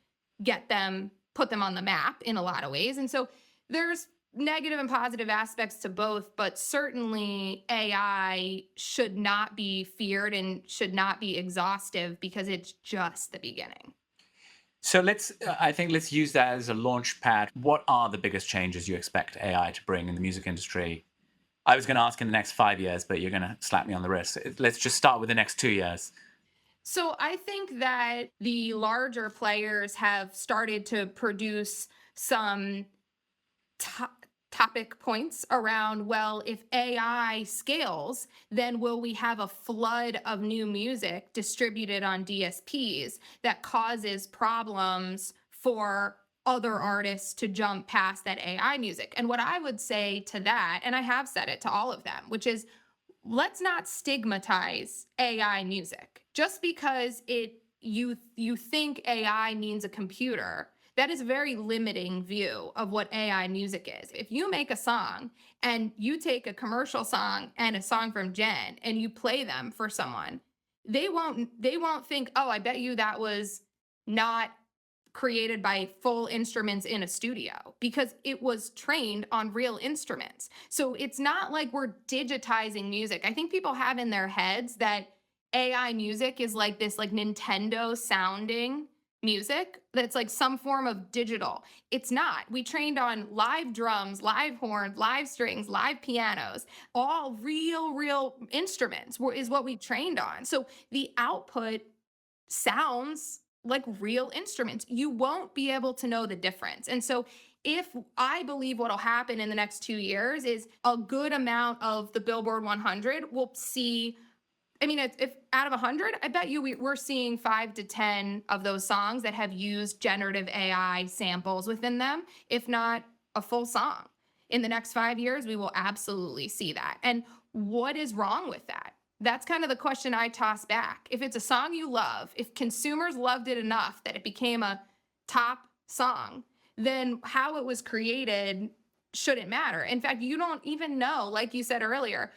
put them on the map in a lot of ways. And so there's negative and positive aspects to both, but certainly AI should not be feared and should not be exhaustive because it's just the beginning. So I think let's use that as a launch pad. What are the biggest changes you expect AI to bring in the music industry? I was going to ask in the next 5 years, but you're going to slap me on the wrist. Let's just start with the next 2 years. So I think that the larger players have started to produce some topic points around, well, if AI scales, then will we have a flood of new music distributed on DSPs that causes problems for other artists to jump past that AI music? And what I would say to that, and I have said it to all of them, which is, let's not stigmatize AI music. Just because you think AI means a computer that is a very limiting view of what AI music is. If you make a song and you take a commercial song and a song from Jen and you play them for someone, they won't think, oh, I bet you that was not created by full instruments in a studio, because it was trained on real instruments. So it's not like we're digitizing music. I think people have in their heads that AI music is like this like Nintendo sounding music that's like some form of digital. It's not. We trained on live drums, live horns, live strings, live pianos, all real instruments is what we trained on. So the output sounds like real instruments. You won't be able to know the difference. And so if I believe what'll happen in the next 2 years is a good amount of the Billboard 100 will see, I mean, if out of 100, I bet you we're seeing 5 to 10 of those songs that have used generative AI samples within them, if not a full song. In the next 5 years, we will absolutely see that. And what is wrong with that? That's kind of the question I toss back. If it's a song you love, if consumers loved it enough that it became a top song, then how it was created shouldn't matter. In fact, you don't even know, like you said earlier,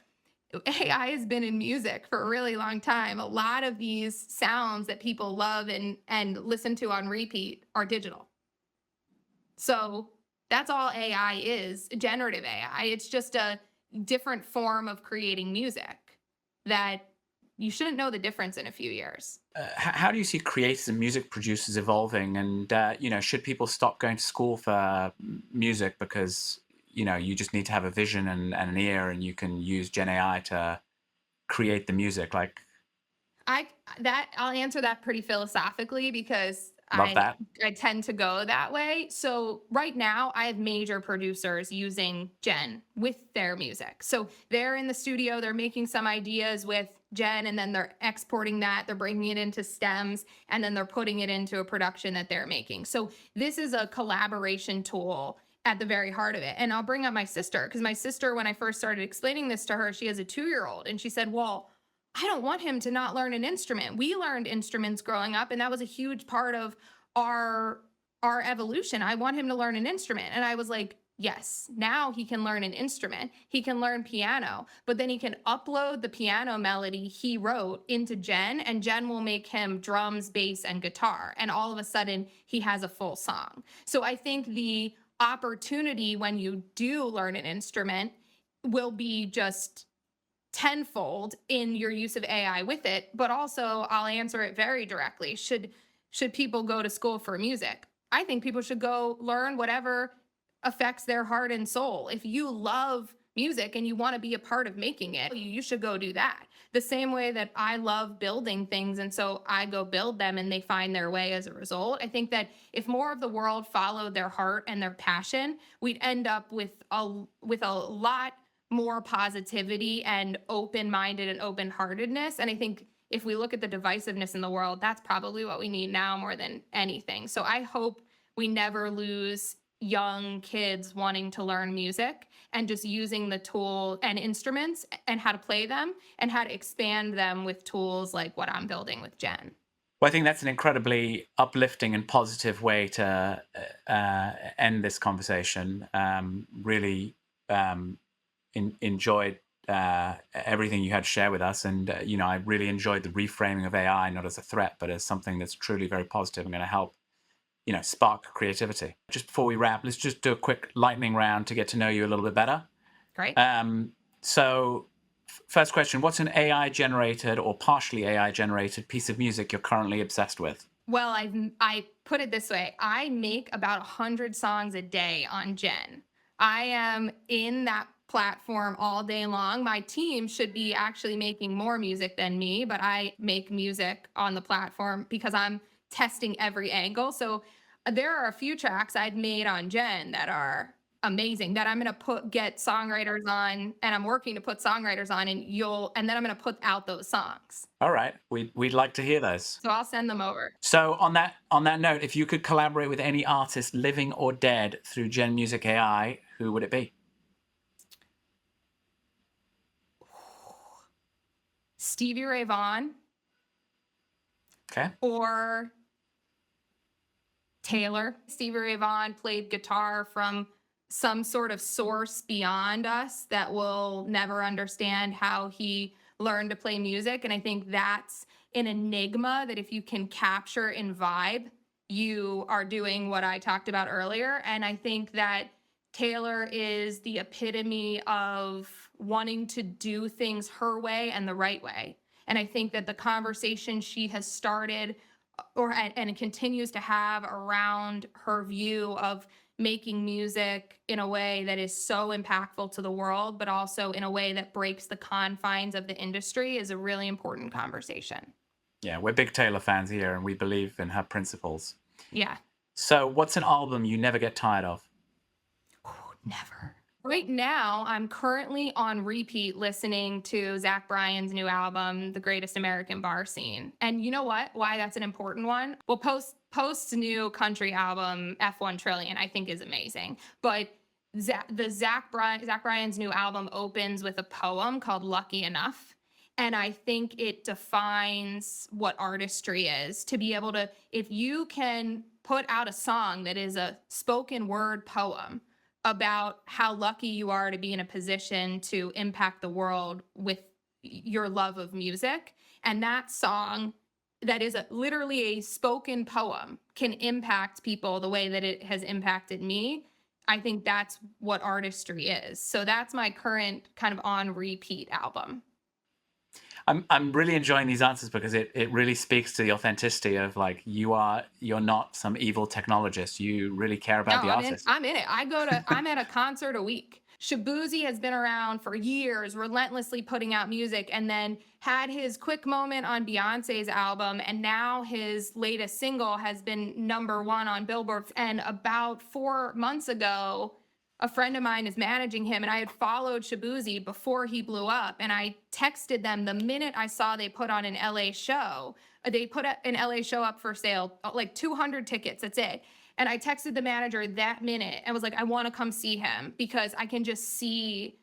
AI has been in music for a really long time. A lot of these sounds that people love and listen to on repeat are digital. So that's all AI is, generative AI. It's just a different form of creating music that you shouldn't know the difference in a few years. How do you see creators and music producers evolving? And, should people stop going to school for music because, you just need to have a vision and an ear and you can use Gen AI to create the music? Like, I'll answer that pretty philosophically because love that. I tend to go that way. So right now I have major producers using Gen with their music. So they're in the studio, they're making some ideas with Gen, and then they're exporting that, they're bringing it into stems, and then they're putting it into a production that they're making. So this is a collaboration tool at the very heart of it. And I'll bring up my sister, because my sister, when I first started explaining this to her, she has a 2-year-old, and she said, well, I don't want him to not learn an instrument. We learned instruments growing up, and that was a huge part of our evolution. I want him to learn an instrument. And I was like, yes, now he can learn an instrument. He can learn piano, but then he can upload the piano melody he wrote into Gen, and Gen will make him drums, bass, and guitar. And all of a sudden he has a full song. So I think the opportunity when you do learn an instrument will be just tenfold in your use of AI with it. But also, I'll answer it very directly. Should people go to school for music? I think people should go learn whatever affects their heart and soul. If you love music and you want to be a part of making it, you should go do that. The same way that I love building things, and so I go build them and they find their way as a result. I think that if more of the world followed their heart and their passion, we'd end up with a lot more positivity and open-minded and open-heartedness. And I think if we look at the divisiveness in the world, that's probably what we need now more than anything. So I hope we never lose young kids wanting to learn music and just using the tool and instruments and how to play them and how to expand them with tools like what I'm building with Gen. Well, I think that's an incredibly uplifting and positive way to end this conversation. Really enjoyed everything you had to share with us. And, I really enjoyed the reframing of AI, not as a threat, but as something that's truly very positive and going to help, spark creativity. Just before we wrap, let's just do a quick lightning round to get to know you a little bit better. Great. So first question, what's an AI generated or partially AI generated piece of music you're currently obsessed with? Well, I put it this way. I make about 100 songs a day on Gen. I am in that platform all day long. My team should be actually making more music than me, but I make music on the platform because I'm testing every angle. So there are a few tracks I've made on Gen that are amazing that I'm going to get songwriters on, and I'm working to put songwriters on, and then I'm going to put out those songs. All right. We'd like to hear those. So I'll send them over. So on that note, if you could collaborate with any artist, living or dead, through Gen Music AI, who would it be? Stevie Ray Vaughan. Okay. Or Taylor. Stevie Ray Vaughan played guitar from some sort of source beyond us that we'll never understand how he learned to play music. And I think that's an enigma that if you can capture and vibe, you are doing what I talked about earlier. And I think that Taylor is the epitome of wanting to do things her way and the right way. And I think that the conversation she has started and continues to have around her view of making music in a way that is so impactful to the world, but also in a way that breaks the confines of the industry is a really important conversation. Yeah, we're big Taylor fans here, and we believe in her principles. Yeah. So what's an album you never get tired of? Never. Right now, I'm currently on repeat listening to Zach Bryan's new album, The Greatest American Bar Scene. And you know what? Why that's an important one? Well, Post's new country album, F1 Trillion, I think is amazing. But Zach Bryan's new album opens with a poem called Lucky Enough. And I think it defines what artistry is, to be able to, if you can put out a song that is a spoken word poem about how lucky you are to be in a position to impact the world with your love of music. And that song that is literally a spoken poem can impact people the way that it has impacted me. I think that's what artistry is. So that's my current kind of on repeat album. I'm really enjoying these answers because it really speaks to the authenticity of like you're not some evil technologist. You really care about the artist. I'm in it. I'm at a concert a week. Shabuzi has been around for years, relentlessly putting out music, and then had his quick moment on Beyonce's album, and now his latest single has been #1 on Billboard. And about 4 months ago, a friend of mine is managing him, and I had followed Shabuzi before he blew up, and I texted them the minute I saw they put on an LA show. They put an LA show up for sale, like 200 tickets, that's it. And I texted the manager that minute and was like, I want to come see him because I can just see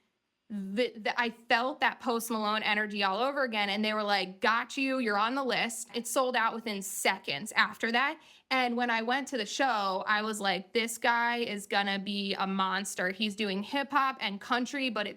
I felt that Post Malone energy all over again. And they were like, got you, you're on the list. It sold out within seconds after that. And when I went to the show, I was like, this guy is gonna be a monster. He's doing hip hop and country, but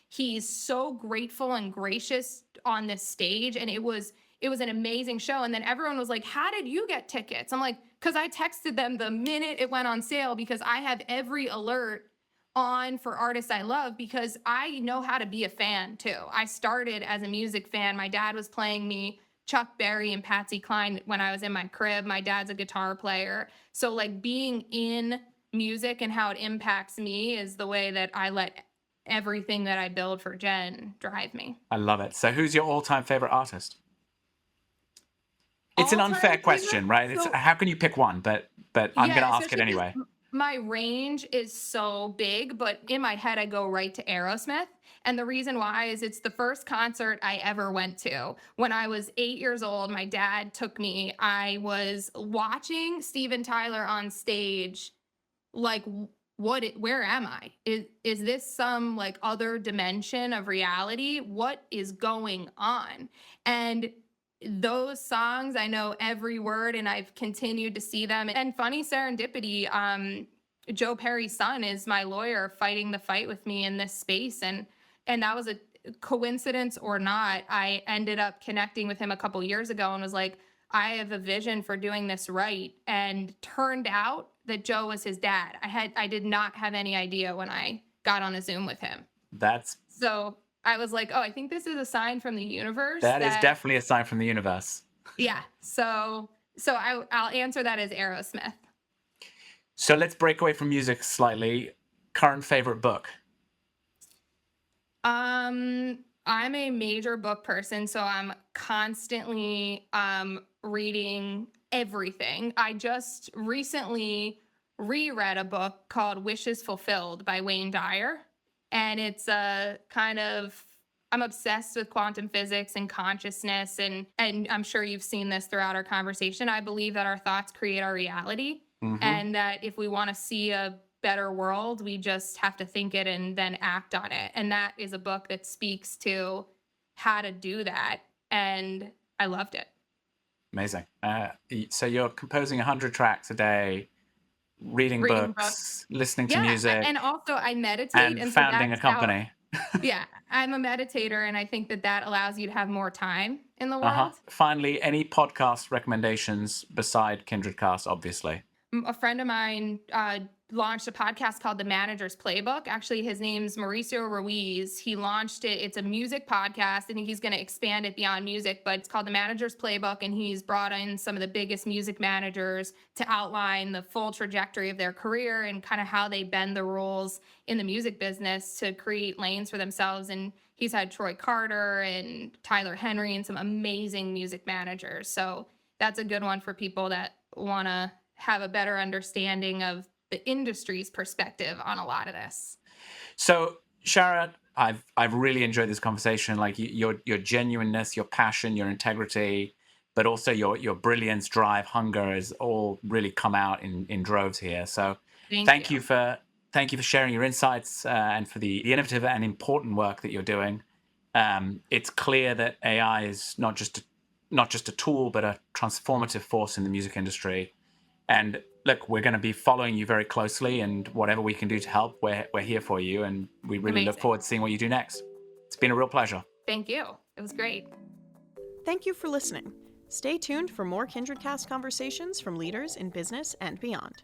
he's so grateful and gracious on this stage. And it was an amazing show. And then everyone was like, how did you get tickets? I'm like, because I texted them the minute it went on sale because I have every alert on for artists I love because I know how to be a fan too. I started as a music fan. My dad was playing me Chuck Berry and Patsy Cline when I was in my crib. My dad's a guitar player. So like being in music and how it impacts me is the way that I let everything that I build for Jen drive me. I love it. So who's your all-time favorite artist? It's an unfair question, right? It's how can you pick one? But I'm going to ask it anyway. My range is so big, but in my head, I go right to Aerosmith. And the reason why is it's the first concert I ever went to. When I was 8 years old, my dad took me. I was watching Steven Tyler on stage, like, where am I? Is this some like other dimension of reality? What is going on? And those songs, I know every word, and I've continued to see them. And funny serendipity, Joe Perry's son is my lawyer fighting the fight with me in this space. And that was a coincidence or not. I ended up connecting with him a couple years ago and was like, I have a vision for doing this right. And turned out that Joe was his dad. I did not have any idea when I got on a Zoom with him. So I was like, oh, I think this is a sign from the universe. That is definitely a sign from the universe. Yeah. So I'll answer that as Aerosmith. So let's break away from music slightly. Current favorite book? I'm a major book person, so I'm constantly reading everything. I just recently reread a book called Wishes Fulfilled by Wayne Dyer. And it's a kind of, I'm obsessed with quantum physics and consciousness. And I'm sure you've seen this throughout our conversation. I believe that our thoughts create our reality. Mm-hmm. And that if we want to see a better world, we just have to think it and then act on it. And that is a book that speaks to how to do that. And I loved it. Amazing. So you're composing 100 tracks a day. reading reading books, listening to Yeah, music, and also I meditate, and and so founding a that's how. company. Yeah, I'm a meditator, and I think that that allows you to have more time in the Uh-huh. world. Finally, any podcast recommendations beside KindredCast, obviously? A friend of mine launched a podcast called The Manager's Playbook. Actually, his name's Mauricio Ruiz. He launched it. It's a music podcast. I think he's going to expand it beyond music, but it's called The Manager's Playbook. And he's brought in some of the biggest music managers to outline the full trajectory of their career and kind of how they bend the rules in the music business to create lanes for themselves. And he's had Troy Carter and Tyler Henry and some amazing music managers. So that's a good one for people that want to have a better understanding of the industry's perspective on a lot of this. So, Shara, I've really enjoyed this conversation. Like your genuineness, your passion, your integrity, but also your brilliance, drive, hunger has all really come out in droves here. So, Thank you you. for sharing your insights and for the innovative and important work that you're doing. It's clear that AI is not just a tool, but a transformative force in the music industry. And look, we're going to be following you very closely, and whatever we can do to help, we're here for you. And we really look Amazing. forward to seeing what you do next. It's been a real pleasure. Thank you. It was great. Thank you for listening. Stay tuned for more KindredCast conversations from leaders in business and beyond.